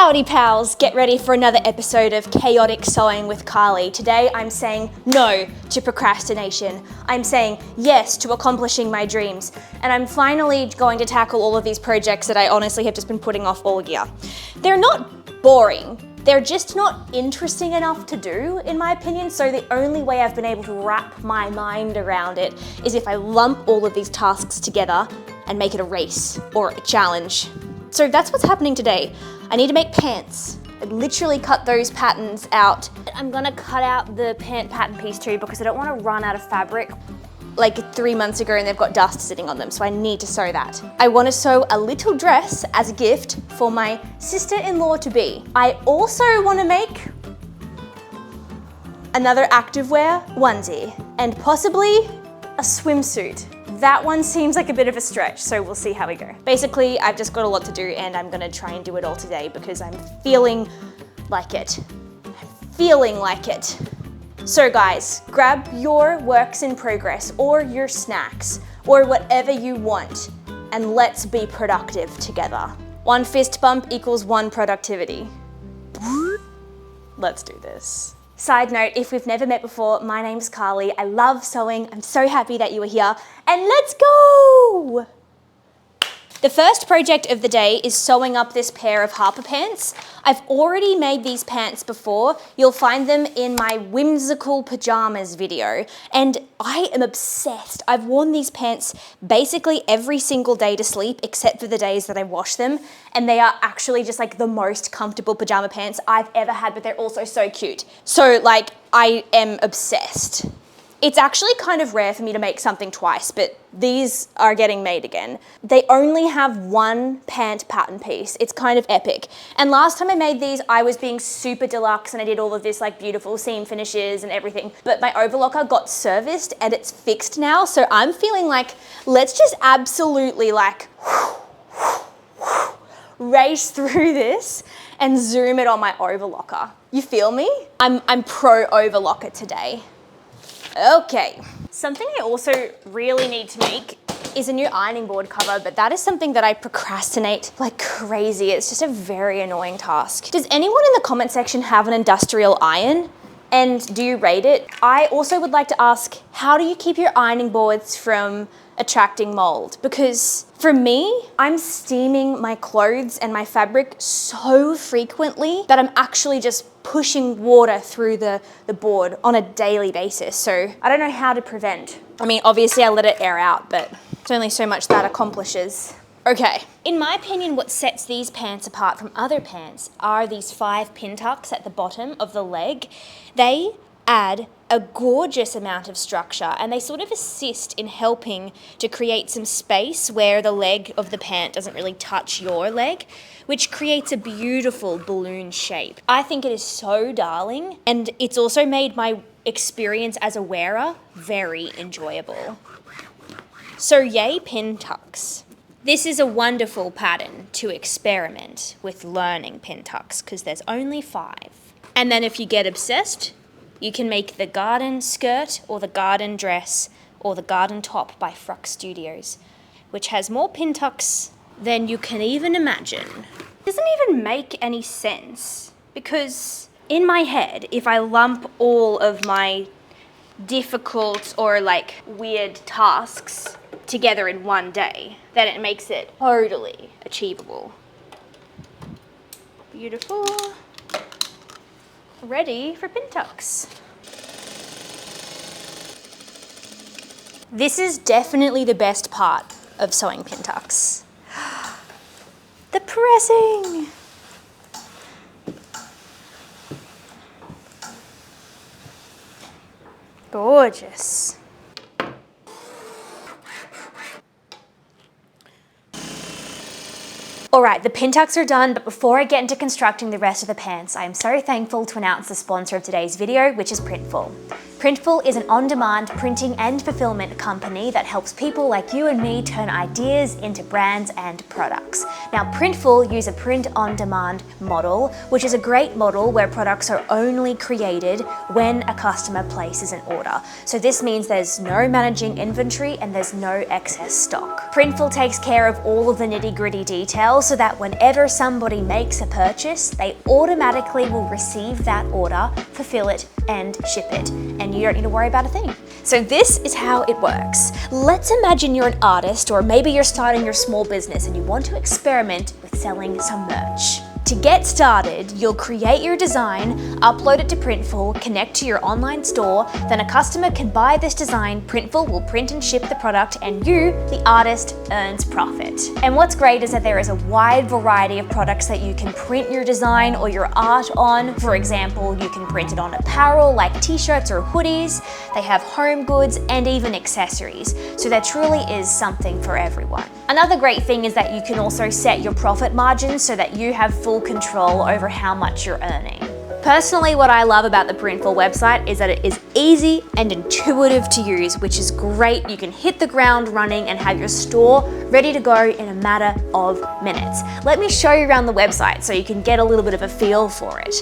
Howdy pals, get ready for another episode of Chaotic Sewing with Carly. Today I'm saying no to procrastination. I'm saying yes to accomplishing my dreams. And I'm finally going to tackle all of these projects that I honestly have just been putting off all year. They're not boring, they're just not interesting enough to do, in my opinion, so the only way I've been able to wrap my mind around it is if I lump all of these tasks together and make it a race or a challenge. So that's what's happening today. I need to make pants. I literally cut those patterns out. I'm gonna cut out the pant pattern piece too because I don't wanna run out of fabric like 3 months ago and they've got dust sitting on them, so I need to sew that. I wanna sew a little dress as a gift for my sister-in-law-to-be. I also wanna make another activewear onesie and possibly a swimsuit. That one seems like a bit of a stretch, so we'll see how we go. Basically, I've just got a lot to do and I'm gonna try and do it all today because I'm feeling like it. I'm feeling like it. So guys, grab your works in progress or your snacks or whatever you want and let's be productive together. One fist bump equals one productivity. Let's do this. Side note, if we've never met before, my name's Carly. I love sewing. I'm so happy that you are here. And let's go! The first project of the day is sewing up this pair of Harper pants. I've already made these pants before. You'll find them in my whimsical pajamas video. And I am obsessed. I've worn these pants basically every single day to sleep, except for the days that I wash them. And they are actually just like the most comfortable pajama pants I've ever had, but they're also so cute. So like, I am obsessed. It's actually kind of rare for me to make something twice, but these are getting made again. They only have one pant pattern piece. It's kind of epic. And last time I made these, I was being super deluxe and I did all of this like beautiful seam finishes and everything, but my overlocker got serviced and it's fixed now. So I'm feeling like, let's just absolutely like race through this and zoom it on my overlocker. You feel me? I'm pro overlocker today. Okay, something I also really need to make is a new ironing board cover, but that is something that I procrastinate like crazy. It's just a very annoying task. Does anyone in the comment section have an industrial iron? And do you rate it? I also would like to ask, how do you keep your ironing boards from attracting mold? Because for me, I'm steaming my clothes and my fabric so frequently that I'm actually just pushing water through the board on a daily basis. So I don't know how to prevent. I mean, obviously I let it air out, but it's only so much that accomplishes. Okay, in my opinion, what sets these pants apart from other pants are these 5 pin tucks at the bottom of the leg. They add a gorgeous amount of structure and they sort of assist in helping to create some space where the leg of the pant doesn't really touch your leg, which creates a beautiful balloon shape. I think it is so darling, and it's also made my experience as a wearer very enjoyable. So yay pin tucks. This is a wonderful pattern to experiment with learning pin tucks because there's only 5. And then if you get obsessed, you can make the garden skirt or the garden dress or the garden top by Fruck Studios, which has more pin tucks than you can even imagine. It doesn't even make any sense because in my head, if I lump all of my difficult or like weird tasks together in one day, then it makes it totally achievable. Beautiful. Ready for pin tucks. This is definitely the best part of sewing pin tucks. The pressing. Gorgeous. All right, the pin tucks are done, but before I get into constructing the rest of the pants, I am so thankful to announce the sponsor of today's video, which is Printful. Printful is an on-demand printing and fulfillment company that helps people like you and me turn ideas into brands and products. Now, Printful use a print-on-demand model, which is a great model where products are only created when a customer places an order. So this means there's no managing inventory and there's no excess stock. Printful takes care of all of the nitty-gritty details so that whenever somebody makes a purchase, they automatically will receive that order, fulfill it, and ship it. And you don't need to worry about a thing. So this is how it works. Let's imagine you're an artist, or maybe you're starting your small business and you want to experiment with selling some merch. To get started, you'll create your design, upload it to Printful, connect to your online store, then a customer can buy this design, Printful will print and ship the product, and you, the artist, earns profit. And what's great is that there is a wide variety of products that you can print your design or your art on. For example, you can print it on apparel like t-shirts or hoodies. They have home goods and even accessories. So there truly is something for everyone. Another great thing is that you can also set your profit margins so that you have full control over how much you're earning. Personally, what I love about the Printful website is that it is easy and intuitive to use, which is great. You can hit the ground running and have your store ready to go in a matter of minutes. Let me show you around the website so you can get a little bit of a feel for it.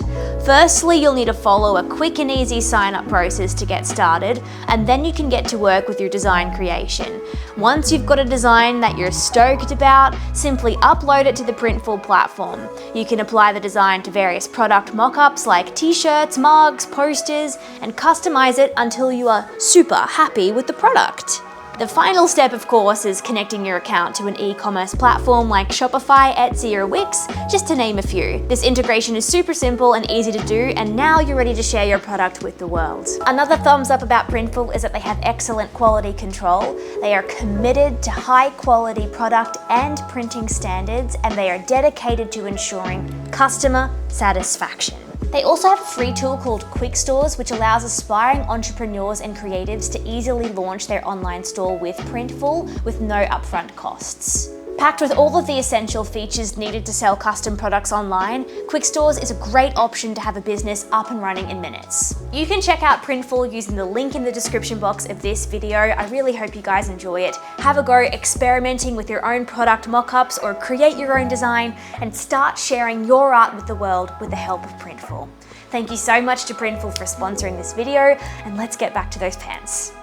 Firstly, you'll need to follow a quick and easy sign-up process to get started, and then you can get to work with your design creation. Once you've got a design that you're stoked about, simply upload it to the Printful platform. You can apply the design to various product mock-ups like t-shirts, mugs, posters, and customize it until you are super happy with the product. The final step, of course, is connecting your account to an e-commerce platform like Shopify, Etsy, or Wix, just to name a few. This integration is super simple and easy to do, and now you're ready to share your product with the world. Another thumbs up about Printful is that they have excellent quality control. They are committed to high quality product and printing standards, and they are dedicated to ensuring customer satisfaction. They also have a free tool called Quick Stores, which allows aspiring entrepreneurs and creatives to easily launch their online store with Printful with no upfront costs. Packed with all of the essential features needed to sell custom products online, Quick Stores is a great option to have a business up and running in minutes. You can check out Printful using the link in the description box of this video. I really hope you guys enjoy it. Have a go experimenting with your own product mock-ups or create your own design and start sharing your art with the world with the help of Printful. Thank you so much to Printful for sponsoring this video, and let's get back to those pants.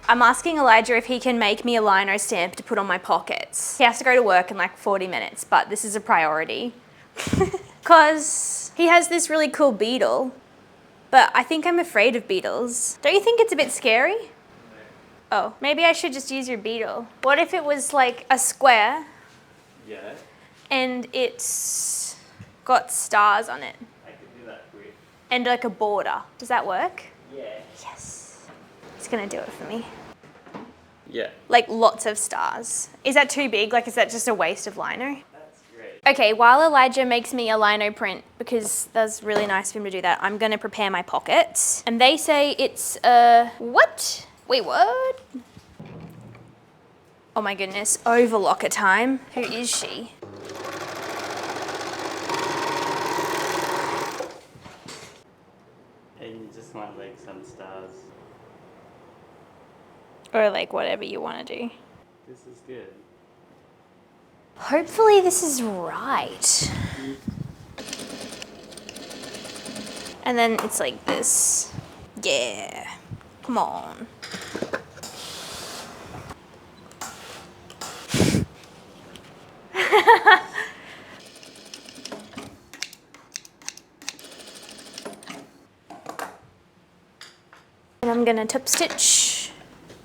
I'm asking Elijah if he can make me a lino stamp to put on my pockets. He has to go to work in like 40 minutes, but this is a priority. Because he has this really cool beetle, but I think I'm afraid of beetles. Don't you think it's a bit scary? No. Oh, maybe I should just use your beetle. What if it was like a square? Yeah. And it's got stars on it? I could do that for you. And like a border. Does that work? Yeah. Yes. It's gonna do it for me. Yeah. Like lots of stars. Is that too big? Like, is that just a waste of lino? That's great. Okay, while Elijah makes me a lino print, because that's really nice of him to do that, I'm gonna prepare my pockets. And they say it's what? Wait, what? Oh my goodness, overlocker time. Who is she? And you just want like some stars. Or like whatever you want to do. This is good. Hopefully this is right. And then it's like this. Yeah. Come on. And I'm gonna top stitch.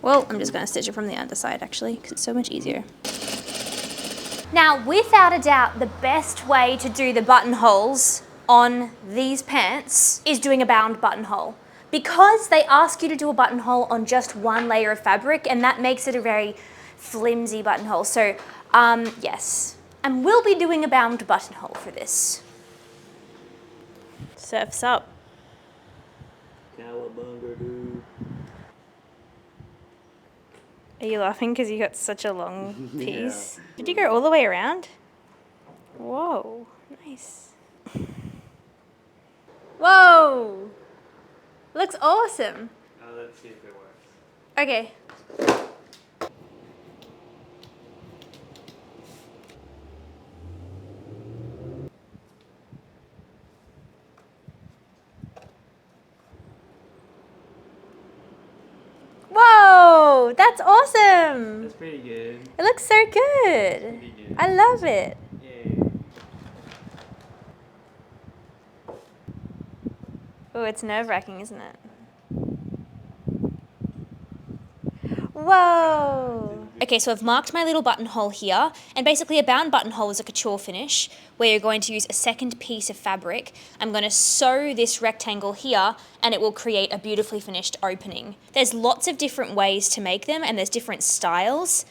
Well, I'm just going to stitch it from the underside actually, because it's so much easier. Now, without a doubt, the best way to do the buttonholes on these pants is doing a bound buttonhole, because they ask you to do a buttonhole on just one layer of fabric, and that makes it a very flimsy buttonhole. So, yes, and we'll be doing a bound buttonhole for this. Surf's up. Cowabunga, dude. Are you laughing because you got such a long piece? Yeah. Did you go all the way around? Whoa, nice. Whoa! Looks awesome. Let's see if it works. Okay. Whoa, that's awesome. That's pretty good. It looks so good. Pretty good. I love it. Yay. Oh, it's nerve-wracking, isn't it? Whoa. Okay, so I've marked my little buttonhole here, and basically a bound buttonhole is a couture finish where you're going to use a second piece of fabric. I'm going to sew this rectangle here, and it will create a beautifully finished opening. There's lots of different ways to make them, and there's different styles,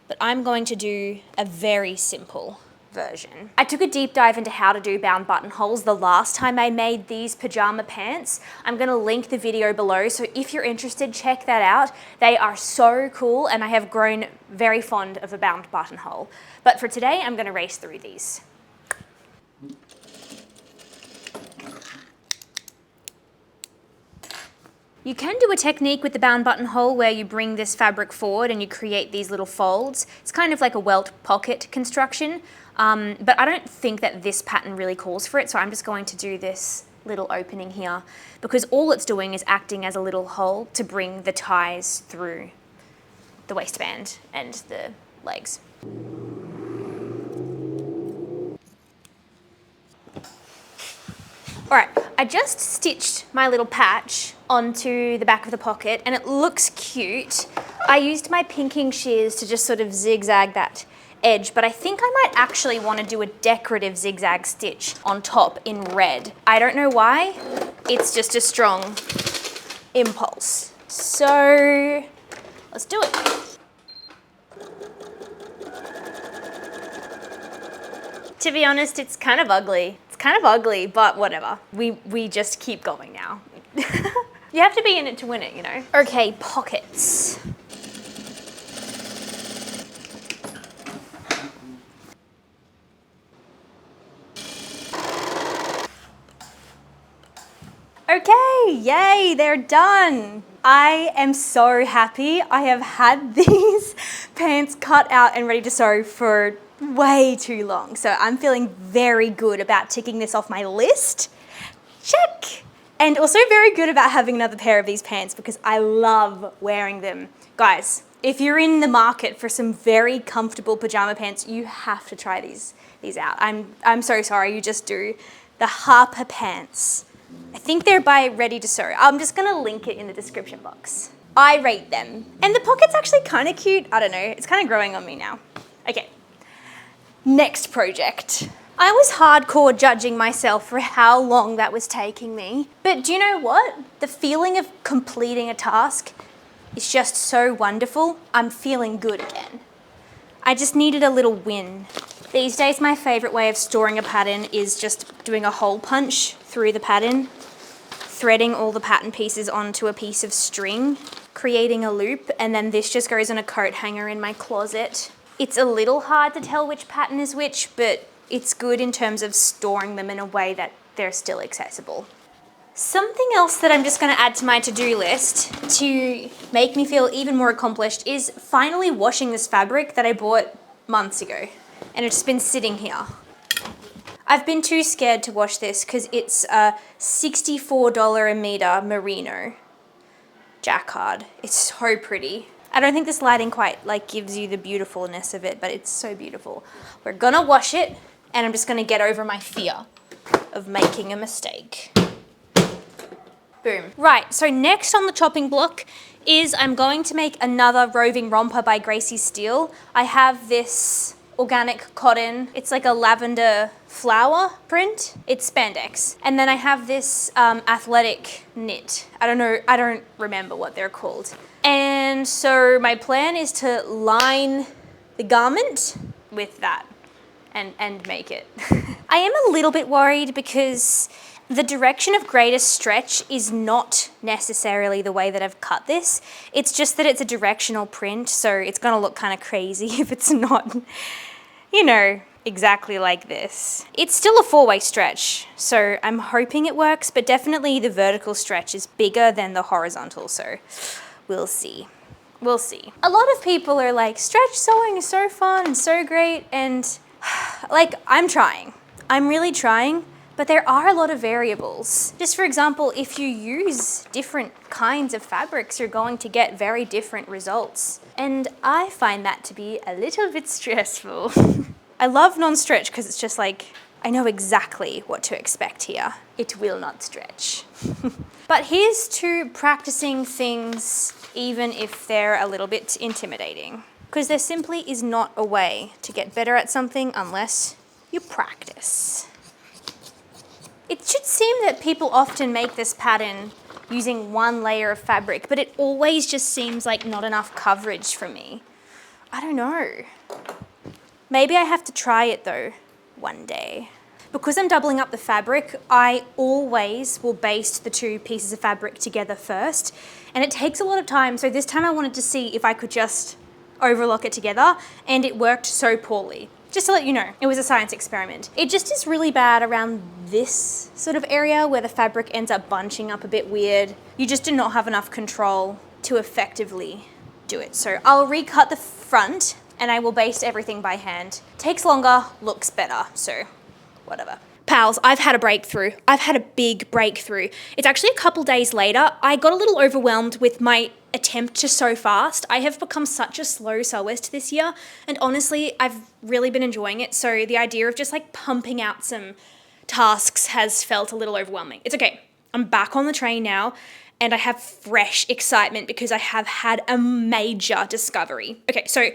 but I'm going to do a very simple version. I took a deep dive into how to do bound buttonholes the last time I made these pajama pants. I'm going to link the video below, so if you're interested, check that out. They are so cool, and I have grown very fond of a bound buttonhole. But for today, I'm going to race through these. You can do a technique with the bound buttonhole where you bring this fabric forward and you create these little folds. It's kind of like a welt pocket construction, but I don't think that this pattern really calls for it, so I'm just going to do this little opening here because all it's doing is acting as a little hole to bring the ties through the waistband and the legs. All right, I just stitched my little patch onto the back of the pocket and it looks cute. I used my pinking shears to just sort of zigzag that edge, but I think I might actually want to do a decorative zigzag stitch on top in red. I don't know why, it's just a strong impulse. So let's do it. To be honest, it's kind of ugly. It's kind of ugly, but whatever. We just keep going now. You have to be in it to win it, you know? Okay, pockets. Okay, yay, they're done. I am so happy. I have had these pants cut out and ready to sew for way too long. So I'm feeling very good about ticking this off my list. Check. And also very good about having another pair of these pants because I love wearing them. Guys, if you're in the market for some very comfortable pajama pants, you have to try these out. I'm so sorry, you just do. The Harper pants. I think they're by Ready to Sew. I'm just gonna link it in the description box. I rate them. And the pocket's actually kind of cute. I don't know, it's kind of growing on me now. Okay, next project. I was hardcore judging myself for how long that was taking me. But do you know what? The feeling of completing a task is just so wonderful. I'm feeling good again. I just needed a little win. These days, my favorite way of storing a pattern is just doing a hole punch through the pattern, threading all the pattern pieces onto a piece of string, creating a loop, and then this just goes on a coat hanger in my closet. It's a little hard to tell which pattern is which, but it's good in terms of storing them in a way that they're still accessible. Something else that I'm just going to add to my to-do list to make me feel even more accomplished is finally washing this fabric that I bought months ago. And it's just been sitting here. I've been too scared to wash this because it's a $64 a meter merino jacquard. It's so pretty. I don't think this lighting quite gives you the beautifulness of it, but it's so beautiful. We're gonna wash it, and I'm just gonna get over my fear of making a mistake. Boom. Right, so next on the chopping block is I'm going to make another roving romper by Gracie Steele. I have this organic cotton. It's like a lavender flower print. It's spandex. And then I have this athletic knit. I don't remember what they're called. And so my plan is to line the garment with that and make it. I am a little bit worried because the direction of greatest stretch is not necessarily the way that I've cut this. It's just that it's a directional print, so it's gonna look kind of crazy if it's not, you know, exactly like this. It's still a 4-way stretch, so I'm hoping it works, but definitely the vertical stretch is bigger than the horizontal, so we'll see. We'll see. A lot of people are like, stretch sewing is so fun and so great, and like, I'm trying. I'm really trying, but there are a lot of variables. Just for example, if you use different kinds of fabrics, you're going to get very different results. And I find that to be a little bit stressful. I love non-stretch because it's just like, I know exactly what to expect here. It will not stretch. But here's to practicing things even if they're a little bit intimidating. Because there simply is not a way to get better at something unless you practice. It should seem that people often make this pattern using one layer of fabric, but it always just seems like not enough coverage for me. I don't know. Maybe I have to try it though, one day. Because I'm doubling up the fabric, I always will baste the 2 pieces of fabric together first, and it takes a lot of time, so this time I wanted to see if I could just overlock it together, and it worked so poorly. Just to let you know, it was a science experiment. It just is really bad around this sort of area where the fabric ends up bunching up a bit weird. You just do not have enough control to effectively do it. So I'll recut the front and I will baste everything by hand. Takes longer, looks better, so whatever. Pals, I've had a breakthrough. I've had a big breakthrough. It's actually a couple days later. I got a little overwhelmed with my attempt to sew fast. I have become such a slow sewist this year, and honestly, I've really been enjoying it. So the idea of just like pumping out some tasks has felt a little overwhelming. It's okay. I'm back on the train now, and I have fresh excitement because I have had a major discovery. Okay, so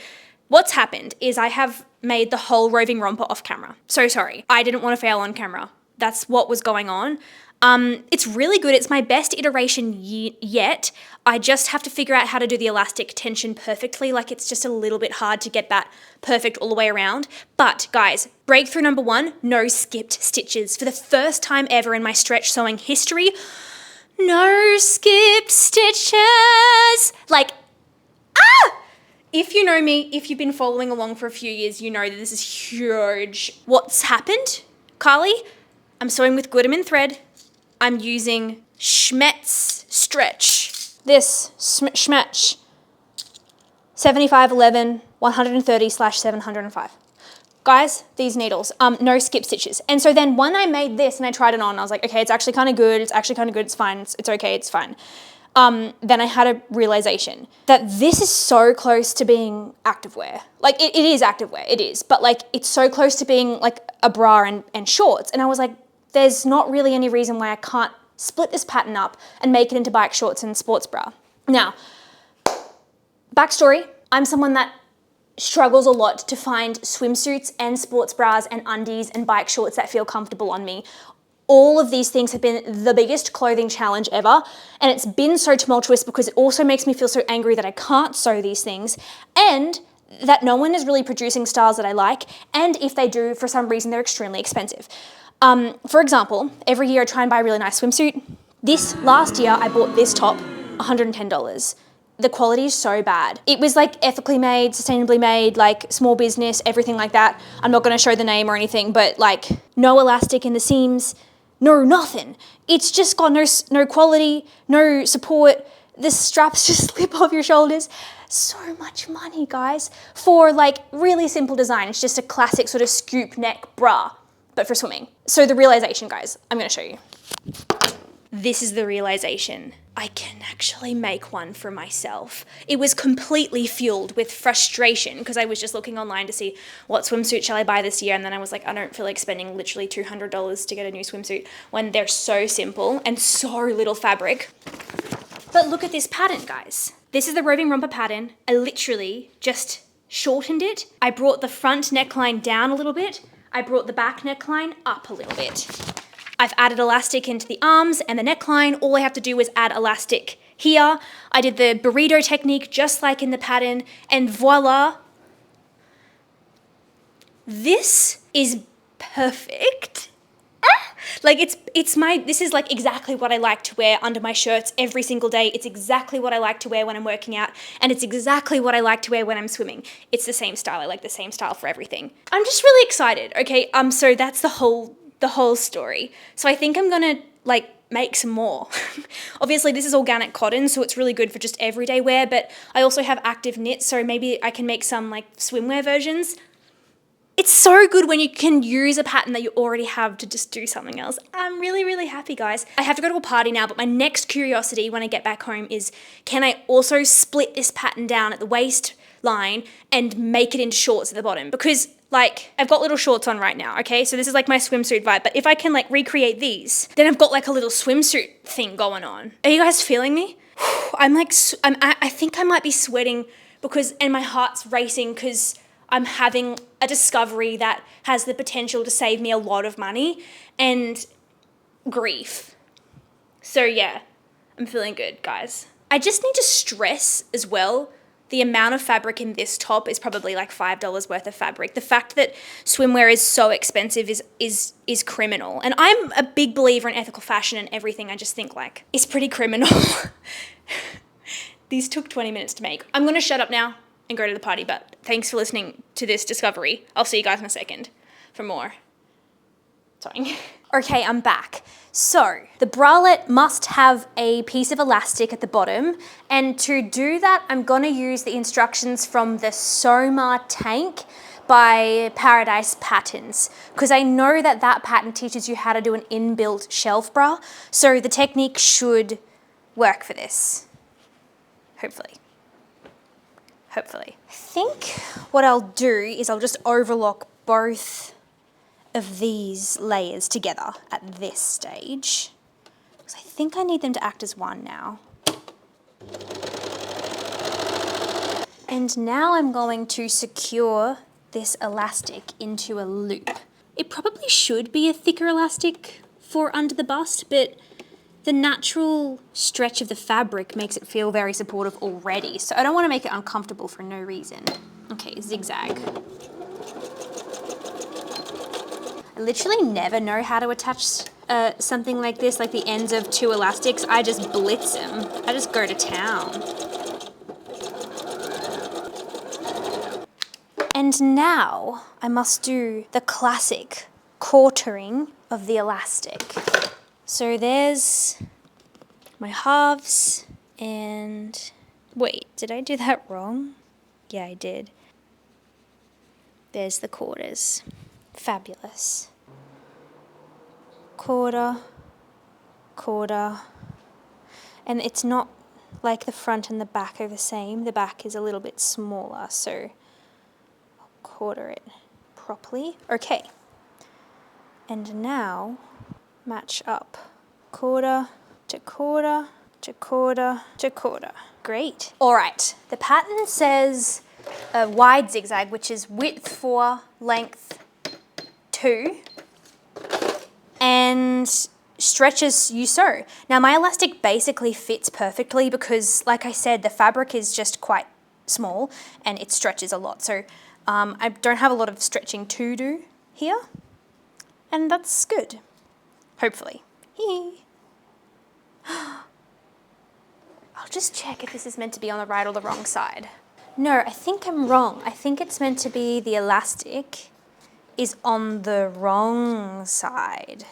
what's happened is I have made the whole roving romper off camera. So sorry. I didn't want to fail on camera. That's what was going on. It's really good. It's my best iteration yet. I just have to figure out how to do the elastic tension perfectly. Like, it's just a little bit hard to get that perfect all the way around. But guys, breakthrough number 1, no skipped stitches. For the first time ever in my stretch sewing history, no skipped stitches. Like, if you know me, if you've been following along for a few years, you know that this is huge. What's happened, Carly? I'm sewing with Gutermann thread. I'm using Schmetz stretch. This Schmetz 7511 130/705. Guys, these needles, no skip stitches. And so then when I made this and I tried it on, I was like, okay, it's actually kind of good. It's actually kind of good. It's fine. It's okay. It's fine. Then I had a realization that this is so close to being activewear. Like, it is activewear, it is, but like, it's so close to being like a bra and shorts. And I was like, there's not really any reason why I can't split this pattern up and make it into bike shorts and sports bra. Now, backstory, I'm someone that struggles a lot to find swimsuits and sports bras and undies and bike shorts that feel comfortable on me. All of these things have been the biggest clothing challenge ever, and it's been so tumultuous because it also makes me feel so angry that I can't sew these things, and that no one is really producing styles that I like, and if they do, for some reason, they're extremely expensive. For example, every year I try and buy a really nice swimsuit. This last year, I bought this top, $110. The quality is so bad. It was like ethically made, sustainably made, like small business, everything like that. I'm not gonna show the name or anything, but like no elastic in the seams, no nothing. It's just got no quality, no support. The straps just slip off your shoulders. So much money, guys, for like really simple design. It's just a classic sort of scoop neck bra, but for swimming. So the realization, guys, I'm gonna show you. This is the realization. I can actually make one for myself. It was completely fueled with frustration because I was just looking online to see what swimsuit shall I buy this year, and then I was like, I don't feel like spending literally $200 to get a new swimsuit when they're so simple and so little fabric. But look at this pattern, guys. This is the roving romper pattern. I literally just shortened it. I brought the front neckline down a little bit. I brought the back neckline up a little bit. I've added elastic into the arms and the neckline. All I have to do is add elastic here. I did the burrito technique just like in the pattern, and voila. This is perfect. Like this is like exactly what I like to wear under my shirts every single day. It's exactly what I like to wear when I'm working out, and it's exactly what I like to wear when I'm swimming. It's the same style. I like the same style for everything. I'm just really excited. Okay, so that's the whole story. So I think I'm gonna like make some more. Obviously this is organic cotton, so it's really good for just everyday wear, but I also have active knit, so maybe I can make some like swimwear versions. It's so good when you can use a pattern that you already have to just do something else. I'm really, really happy, guys. I have to go to a party now, but my next curiosity when I get back home is, can I also split this pattern down at the waistline and make it into shorts at the bottom? Because like, I've got little shorts on right now, okay? So this is like my swimsuit vibe, but if I can like recreate these, then I've got like a little swimsuit thing going on. Are you guys feeling me? I think I might be sweating and my heart's racing because I'm having a discovery that has the potential to save me a lot of money and grief. So yeah, I'm feeling good, guys. I just need to stress as well, the amount of fabric in this top is probably like $5 worth of fabric. The fact that swimwear is so expensive is criminal. And I'm a big believer in ethical fashion and everything. I just think like, it's pretty criminal. These took 20 minutes to make. I'm gonna shut up now and go to the party, but thanks for listening to this discovery. I'll see you guys in a second for more. Sorry. Okay, I'm back. So the bralette must have a piece of elastic at the bottom, and to do that, I'm gonna use the instructions from the Soma tank by Paradise Patterns, because I know that pattern teaches you how to do an inbuilt shelf bra, so the technique should work for this, hopefully. I think what I'll do is I'll just overlock both of these layers together at this stage, because I think I need them to act as one now. And now I'm going to secure this elastic into a loop. It probably should be a thicker elastic for under the bust, but the natural stretch of the fabric makes it feel very supportive already, so I don't want to make it uncomfortable for no reason. Okay, zigzag. I literally never know how to attach something like this, like the ends of two elastics. I just blitz them. I just go to town. And now I must do the classic quartering of the elastic. So there's my halves, and wait, did I do that wrong? Yeah, I did. There's the quarters. Fabulous. Quarter, quarter, and it's not like the front and the back are the same. The back is a little bit smaller, so I'll quarter it properly. Okay, and now match up quarter to quarter to quarter to quarter. Great. All right, the pattern says a wide zigzag, which is width 4, length 2, and stretches you sew. Now my elastic basically fits perfectly because, like I said, the fabric is just quite small and it stretches a lot. So I don't have a lot of stretching to do here, and that's good. Hopefully. I'll just check if this is meant to be on the right or the wrong side. No, I think I'm wrong. I think it's meant to be the elastic is on the wrong side.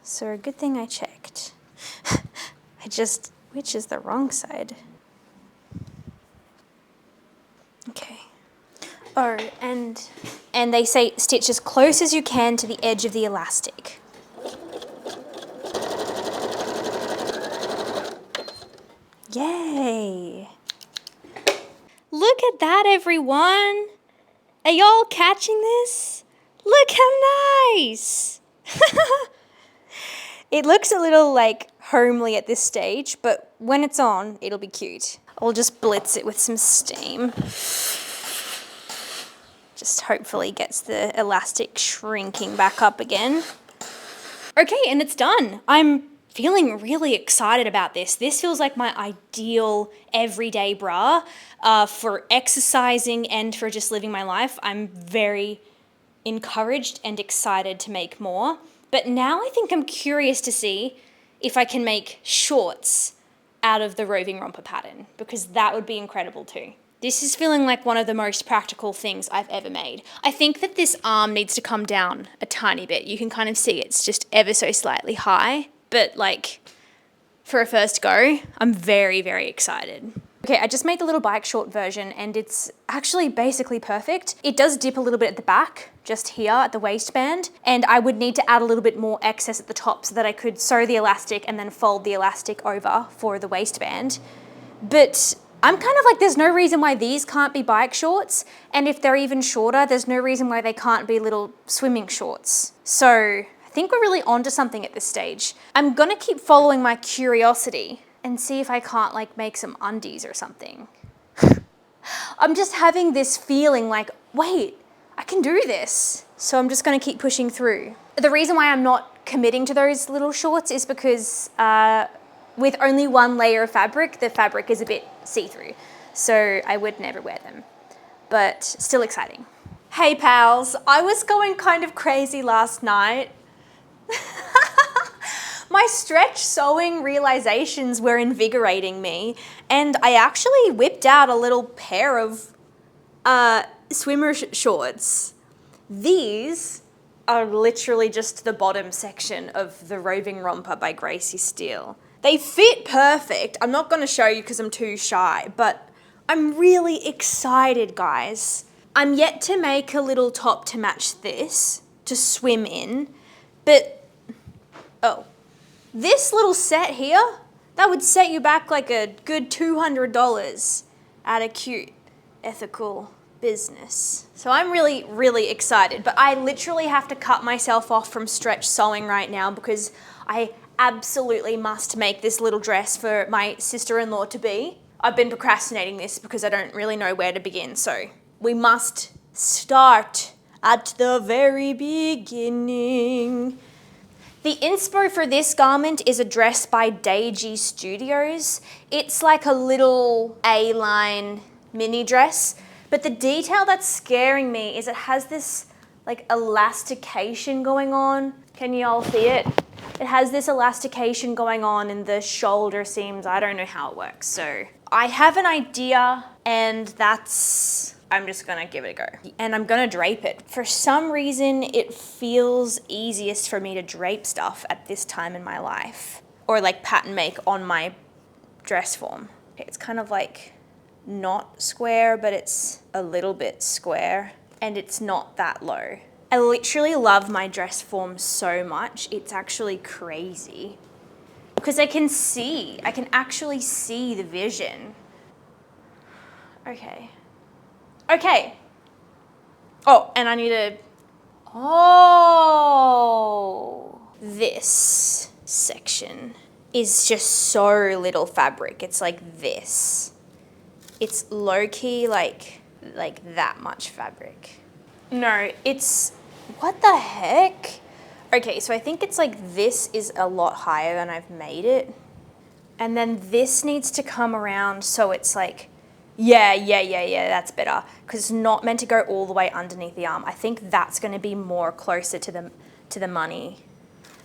So good thing I checked. Which is the wrong side? Okay. Oh, and they say stitch as close as you can to the edge of the elastic. Yay! Look at that, everyone! Are y'all catching this? Look how nice! It looks a little like homely at this stage, but when it's on, it'll be cute. I'll just blitz it with some steam. Just hopefully gets the elastic shrinking back up again. Okay, and it's done. I'm feeling really excited about this. This feels like my ideal everyday bra for exercising and for just living my life. I'm very encouraged and excited to make more. But now I think I'm curious to see if I can make shorts out of the roving romper pattern, because that would be incredible too. This is feeling like one of the most practical things I've ever made. I think that this arm needs to come down a tiny bit. You can kind of see it's just ever so slightly high, but like for a first go, I'm very, very excited. Okay, I just made the little bike short version and it's actually basically perfect. It does dip a little bit at the back, just here at the waistband, and I would need to add a little bit more excess at the top so that I could sew the elastic and then fold the elastic over for the waistband. But I'm kind of like, there's no reason why these can't be bike shorts, and if they're even shorter, there's no reason why they can't be little swimming shorts. So I think we're really onto something at this stage. I'm gonna keep following my curiosity and see if I can't like make some undies or something. I'm just having this feeling like, wait, I can do this. So I'm just gonna keep pushing through. The reason why I'm not committing to those little shorts is because with only one layer of fabric, the fabric is a bit see-through. So I would never wear them, but still exciting. Hey pals, I was going kind of crazy last night. My stretch sewing realizations were invigorating me, and I actually whipped out a little pair of swimmer shorts. These are literally just the bottom section of the Roving Romper by Gracie Steele. They fit perfect. I'm not going to show you because I'm too shy, but I'm really excited, guys. I'm yet to make a little top to match this, to swim in, but, oh. This little set here, that would set you back like a good $200 at a cute, ethical business. So I'm really, really excited, but I literally have to cut myself off from stretch sewing right now because I absolutely must make this little dress for my sister-in-law to be. I've been procrastinating this because I don't really know where to begin, so we must start at the very beginning. The inspo for this garment is a dress by Dickies Studios. It's like a little A-line mini dress, but the detail that's scaring me is it has this like elastication going on. Can you all see it? It has this elastication going on in the shoulder seams. I don't know how it works. So I have an idea and I'm just gonna give it a go. And I'm gonna drape it. For some reason, it feels easiest for me to drape stuff at this time in my life. Or like pattern make on my dress form. Okay, it's kind of like not square, but it's a little bit square. And it's not that low. I literally love my dress form so much. It's actually crazy. Because I can actually see the vision. Okay. Okay. Oh, and I need this section is just so little fabric. It's like this. It's low-key like that much fabric. No, it's, what the heck? Okay, so I think it's like this is a lot higher than I've made it. And then this needs to come around so it's like, yeah, that's better. Because it's not meant to go all the way underneath the arm. I think that's going to be more closer to the money.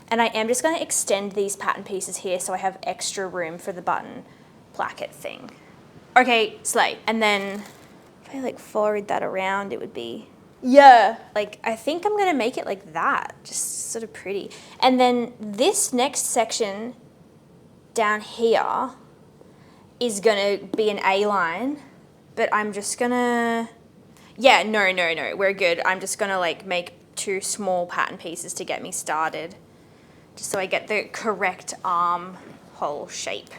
And I am just going to extend these pattern pieces here so I have extra room for the button placket thing. Okay, slay. And then if I like forward that around, it would be, yeah. Like, I think I'm going to make it like that. Just sort of pretty. And then this next section down here is gonna be an A-line, but I'm just gonna, yeah, no, we're good. I'm just gonna like make 2 small pattern pieces to get me started, just so I get the correct armhole shape.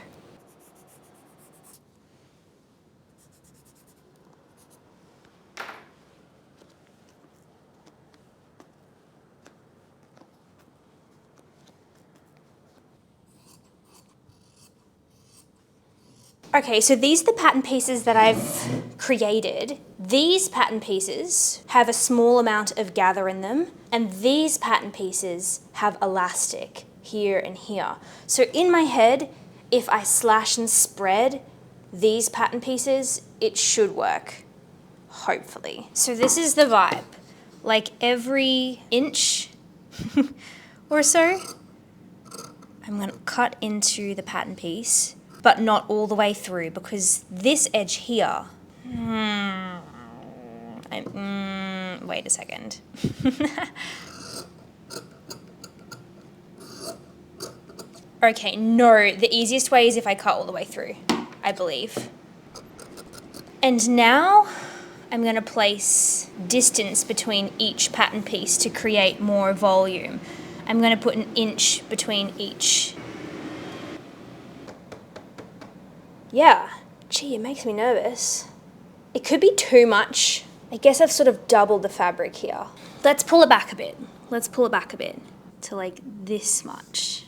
Okay, so these are the pattern pieces that I've created. These pattern pieces have a small amount of gather in them, and these pattern pieces have elastic here and here. So in my head, if I slash and spread these pattern pieces, it should work, hopefully. So this is the vibe. Like every inch or so. I'm going to cut into the pattern piece, but not all the way through, because this edge here, wait a second. Okay, no, the easiest way is if I cut all the way through, I believe. And now I'm going to place distance between each pattern piece to create more volume. I'm going to put 1 inch between each. Yeah, gee, it makes me nervous. It could be too much. I guess I've sort of doubled the fabric here. Let's pull it back a bit. Let's pull it back a bit to like this much.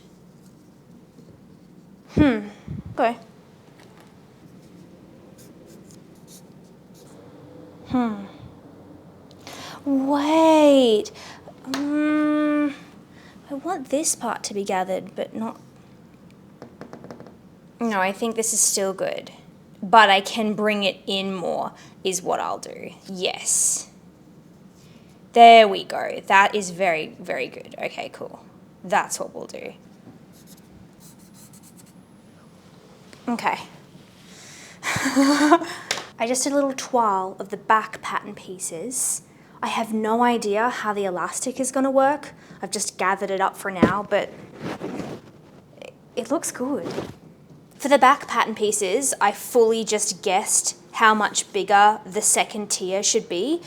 Okay. Wait. I want this part to be gathered, but not... No, I think this is still good. But I can bring it in more, is what I'll do. Yes. There we go. That is very, very good. Okay, cool. That's what we'll do. Okay. I just did a little toile of the back pattern pieces. I have no idea how the elastic is going to work. I've just gathered it up for now, but it looks good. For the back pattern pieces, I fully just guessed how much bigger the second tier should be,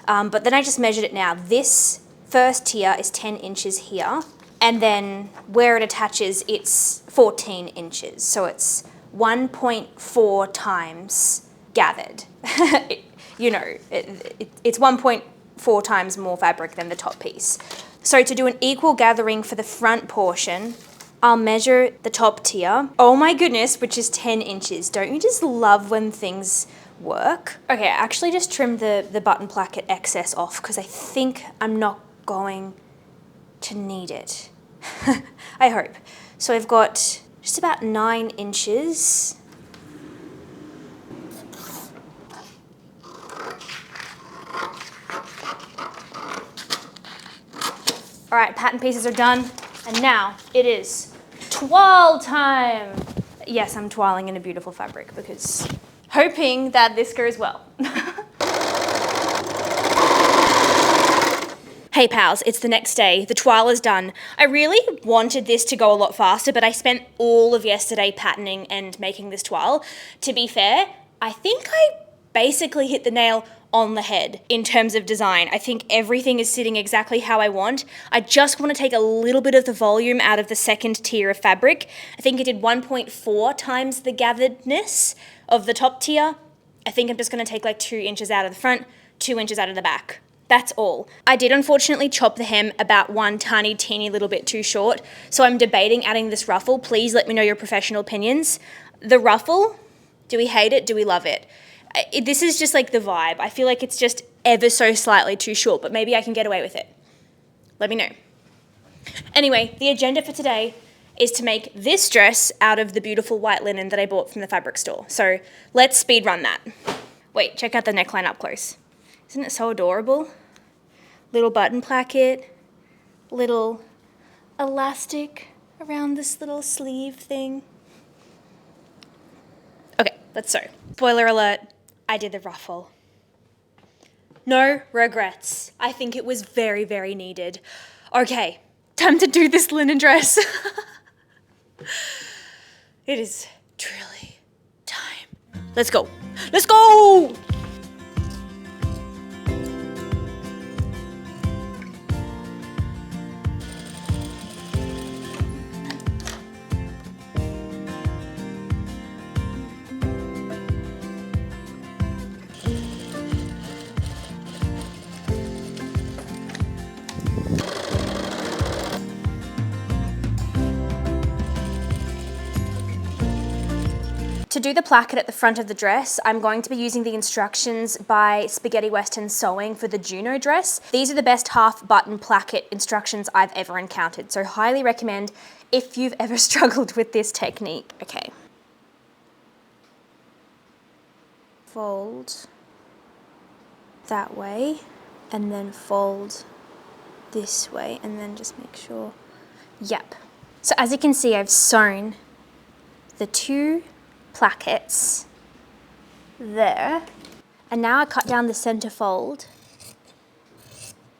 but then I just measured it now. This first tier is 10 inches here, and then where it attaches, it's 14 inches, so it's 1.4 times gathered. It's 1.4 times more fabric than the top piece. So to do an equal gathering for the front portion, I'll measure the top tier. Oh my goodness, which is 10 inches. Don't you just love when things work? Okay, I actually just trimmed the button placket excess off because I think I'm not going to need it. I hope. So I've got just about 9 inches. All right, pattern pieces are done. And now it is toile time. Yes, I'm toiling in a beautiful fabric because hoping that this goes well. Hey pals, it's the next day. The toile is done. I really wanted this to go a lot faster, but I spent all of yesterday patterning and making this toile. To be fair, I think I basically hit the nail on the head in terms of design. I think everything is sitting exactly how I want. I just want to take a little bit of the volume out of the second tier of fabric. I think it did 1.4 times the gatheredness of the top tier. I think I'm just going to take like 2 inches out of the front, 2 inches out of the back. That's all. I did unfortunately chop the hem about one teeny little bit too short, so I'm debating adding this ruffle. Please let me know your professional opinions. The ruffle, do we hate it? Do we love it? This is just like the vibe. I feel like it's just ever so slightly too short, but maybe I can get away with it. Let me know. Anyway, the agenda for today is to make this dress out of the beautiful white linen that I bought from the fabric store. So let's speed run that. Wait, check out the neckline up close. Isn't it so adorable? Little button placket, little elastic around this little sleeve thing. Okay, let's sew. Spoiler alert, I did the ruffle. No regrets. I think it was very, very needed. Okay, time to do this linen dress. It is truly time. Let's go. Let's go! To do the placket at the front of the dress, I'm going to be using the instructions by Spaghetti Western Sewing for the Juno dress. These are the best half button placket instructions I've ever encountered, so highly recommend if you've ever struggled with this technique. Okay. Fold that way, and then fold this way, and then just make sure Yep. So as you can see, I've sewn the 2 plackets there. And now I cut down the center fold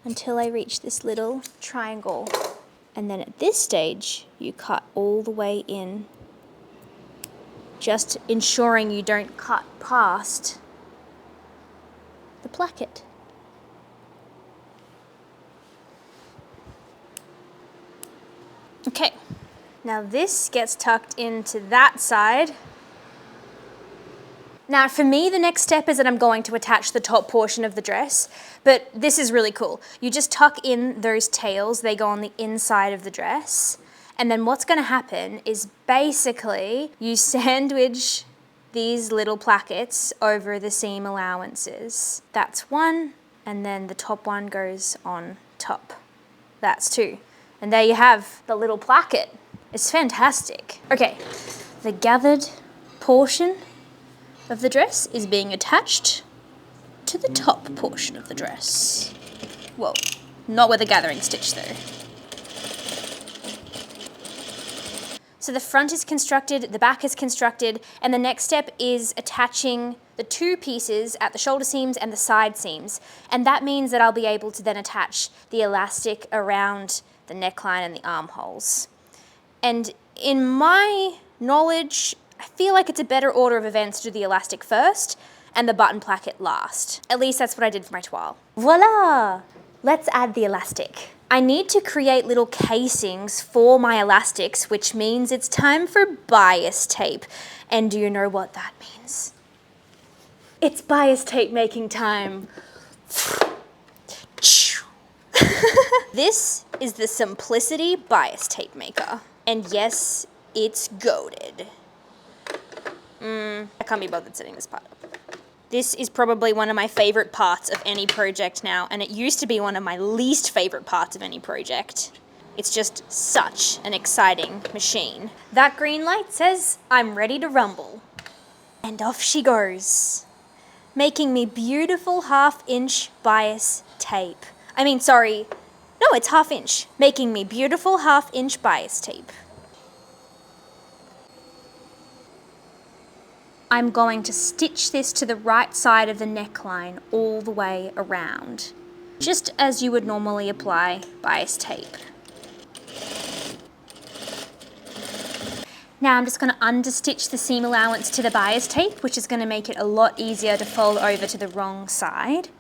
until I reach this little triangle. And then at this stage, you cut all the way in, just ensuring you don't cut past the placket. Okay, now this gets tucked into that side. Now for me, the next step is that I'm going to attach the top portion of the dress, but this is really cool. You just tuck in those tails, they go on the inside of the dress, and then what's gonna happen is basically you sandwich these little plackets over the seam allowances. That's 1, and then the top one goes on top. That's 2. And there you have the little placket. It's fantastic. Okay, the gathered portion of the dress is being attached to the top portion of the dress. Well, not with a gathering stitch though. So the front is constructed, the back is constructed, and the next step is attaching the 2 pieces at the shoulder seams and the side seams. And that means that I'll be able to then attach the elastic around the neckline and the armholes. And in my knowledge, I feel like it's a better order of events to do the elastic first and the button placket last. At least that's what I did for my toile. Voila! Let's add the elastic. I need to create little casings for my elastics, which means it's time for bias tape. And do you know what that means? It's bias tape making time. This is the Simplicity bias tape maker. And yes, it's goated. I can't be bothered setting this part up. This is probably one of my favorite parts of any project now, and it used to be one of my least favorite parts of any project. It's just such an exciting machine. That green light says I'm ready to rumble. And off she goes, making me beautiful 1/2 inch bias tape. No, it's 1/2 inch, making me beautiful 1/2 inch bias tape. I'm going to stitch this to the right side of the neckline all the way around, just as you would normally apply bias tape. Now I'm just going to understitch the seam allowance to the bias tape, which is going to make it a lot easier to fold over to the wrong side.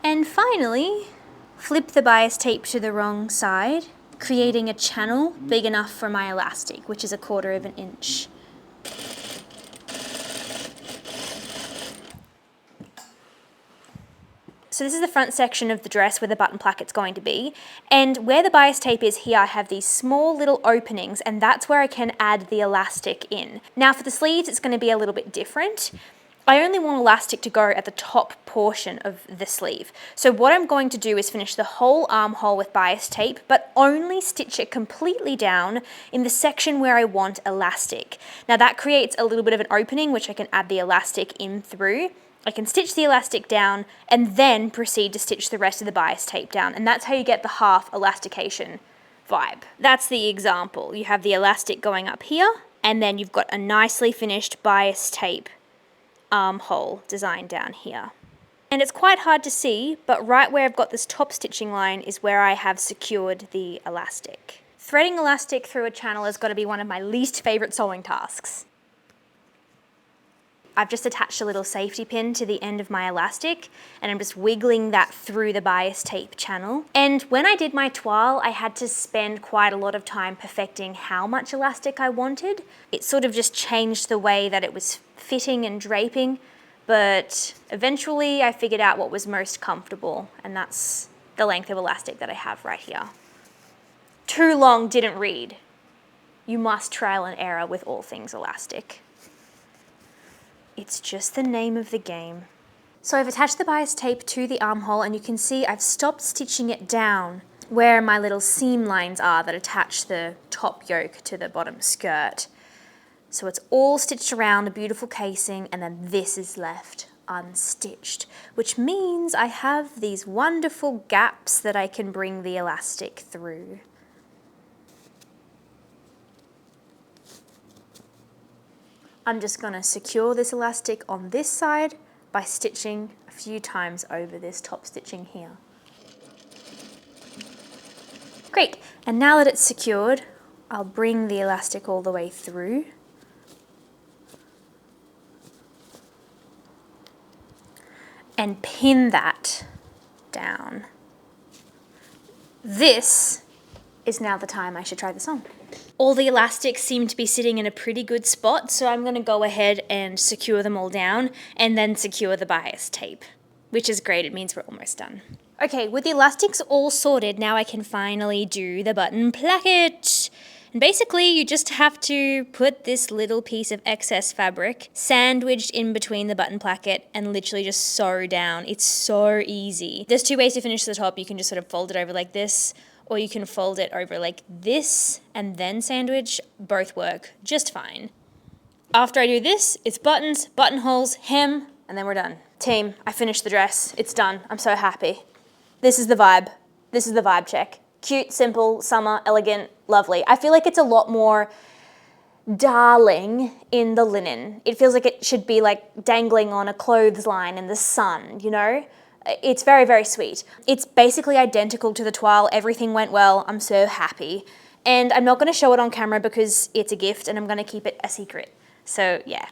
And finally, flip the bias tape to the wrong side, creating a channel big enough for my elastic, which is 1/4 inch. So this is the front section of the dress where the button placket's going to be, and where the bias tape is here, I have these small little openings, and that's where I can add the elastic in. Now for the sleeves, it's going to be a little bit different. I only want elastic to go at the top portion of the sleeve. So what I'm going to do is finish the whole armhole with bias tape, but only stitch it completely down in the section where I want elastic. Now that creates a little bit of an opening, which I can add the elastic in through. I can stitch the elastic down and then proceed to stitch the rest of the bias tape down. And that's how you get the half elastication vibe. That's the example. You have the elastic going up here, and then you've got a nicely finished bias tape armhole design down here. And it's quite hard to see, but right where I've got this top stitching line is where I have secured the elastic. Threading elastic through a channel has got to be one of my least favorite sewing tasks. I've just attached a little safety pin to the end of my elastic, and I'm just wiggling that through the bias tape channel. And when I did my toile, I had to spend quite a lot of time perfecting how much elastic I wanted. It sort of just changed the way that it was fitting and draping, but eventually I figured out what was most comfortable, and that's the length of elastic that I have right here. Too long didn't read. You must trial and error with all things elastic. It's just the name of the game. So I've attached the bias tape to the armhole, and you can see I've stopped stitching it down where my little seam lines are that attach the top yoke to the bottom skirt. So it's all stitched around a beautiful casing, and then this is left unstitched, which means I have these wonderful gaps that I can bring the elastic through. I'm just going to secure this elastic on this side by stitching a few times over this top stitching here. Great, and now that it's secured, I'll bring the elastic all the way through. And pin that down. This is now the time I should try this on. All the elastics seem to be sitting in a pretty good spot, so I'm going to go ahead and secure them all down and then secure the bias tape, which is great. It means we're almost done. Okay, with the elastics all sorted, now I can finally do the button placket. And basically, you just have to put this little piece of excess fabric sandwiched in between the button placket and literally just sew down. It's so easy. There's two ways to finish the top. You can just sort of fold it over like this, or you can fold it over like this and then sandwich. Both work just fine. After I do this, it's buttons, buttonholes, hem, and then we're done. Team, I finished the dress. It's done. I'm so happy. This is the vibe. This is the vibe check. Cute, simple, summer, elegant, lovely. I feel like it's a lot more darling in the linen. It feels like it should be like dangling on a clothesline in the sun, you know? It's very, very sweet. It's basically identical to the toile. Everything went well. I'm so happy. And I'm not going to show it on camera because it's a gift and I'm going to keep it a secret. So yeah.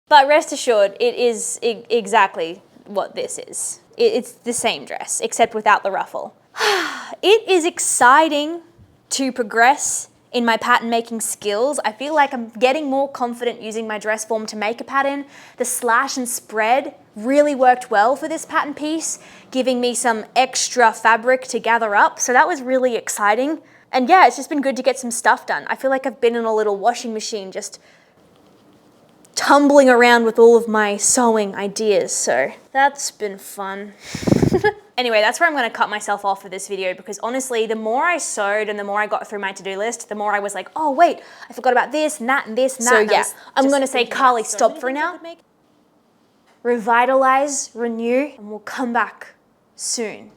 But rest assured, it is exactly what this is. It's the same dress, except without the ruffle. It is exciting to progress in my pattern making skills. I feel like I'm getting more confident using my dress form to make a pattern. The slash and spread really worked well for this pattern piece, giving me some extra fabric to gather up. So that was really exciting. And yeah, it's just been good to get some stuff done. I feel like I've been in a little washing machine just tumbling around with all of my sewing ideas. So that's been fun. Anyway, that's where I'm going to cut myself off for this video because honestly, the more I sewed and the more I got through my to-do list, the more I was like, oh wait, I forgot about this and that and this and that. So yeah, I'm going to say, Carly, stop for now. Revitalize, renew, and we'll come back soon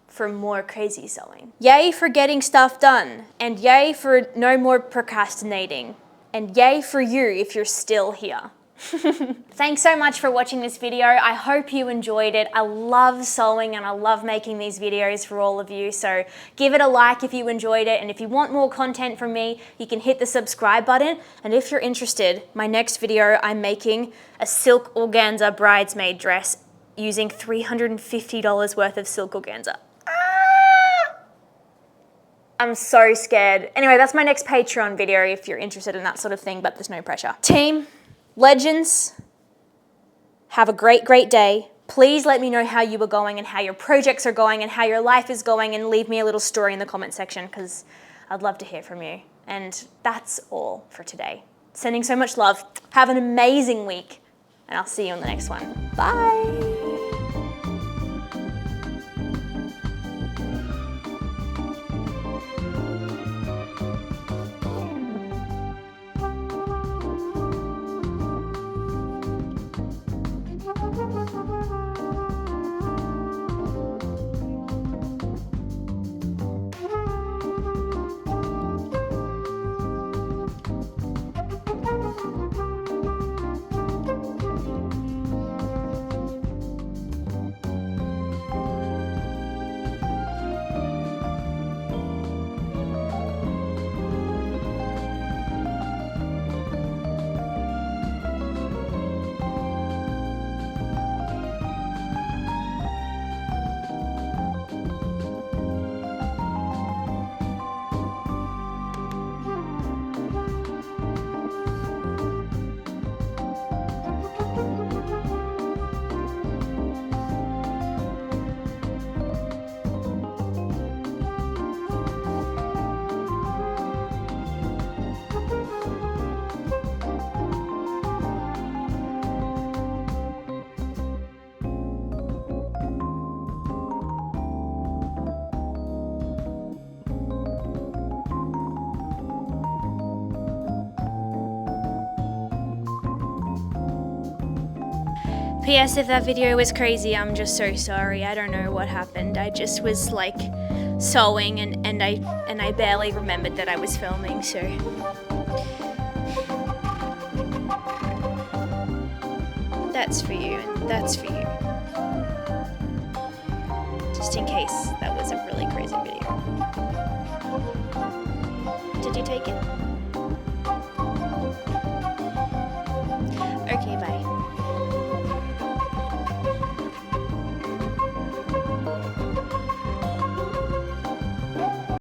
for more crazy sewing. Yay for getting stuff done, and yay for no more procrastinating, and yay for you if you're still here. Thanks so much for watching this video. I hope you enjoyed it. I love sewing and I love making these videos for all of you. So give it a like if you enjoyed it. And if you want more content from me, you can hit the subscribe button. And if you're interested, my next video, I'm making a silk organza bridesmaid dress using $350 worth of silk organza. I'm so scared. Anyway, that's my next Patreon video if you're interested in that sort of thing, but there's no pressure. Team, legends, have a great, great day. Please let me know how you are going and how your projects are going and how your life is going, and leave me a little story in the comment section because I'd love to hear from you. And that's all for today. Sending so much love. Have an amazing week and I'll see you in the next one. Bye. P.S. if that video was crazy, I'm just so sorry. I don't know what happened. I just was like sewing and I barely remembered that I was filming, so. That's for you, and that's for you. Just in case that was a really crazy video. Did you take it?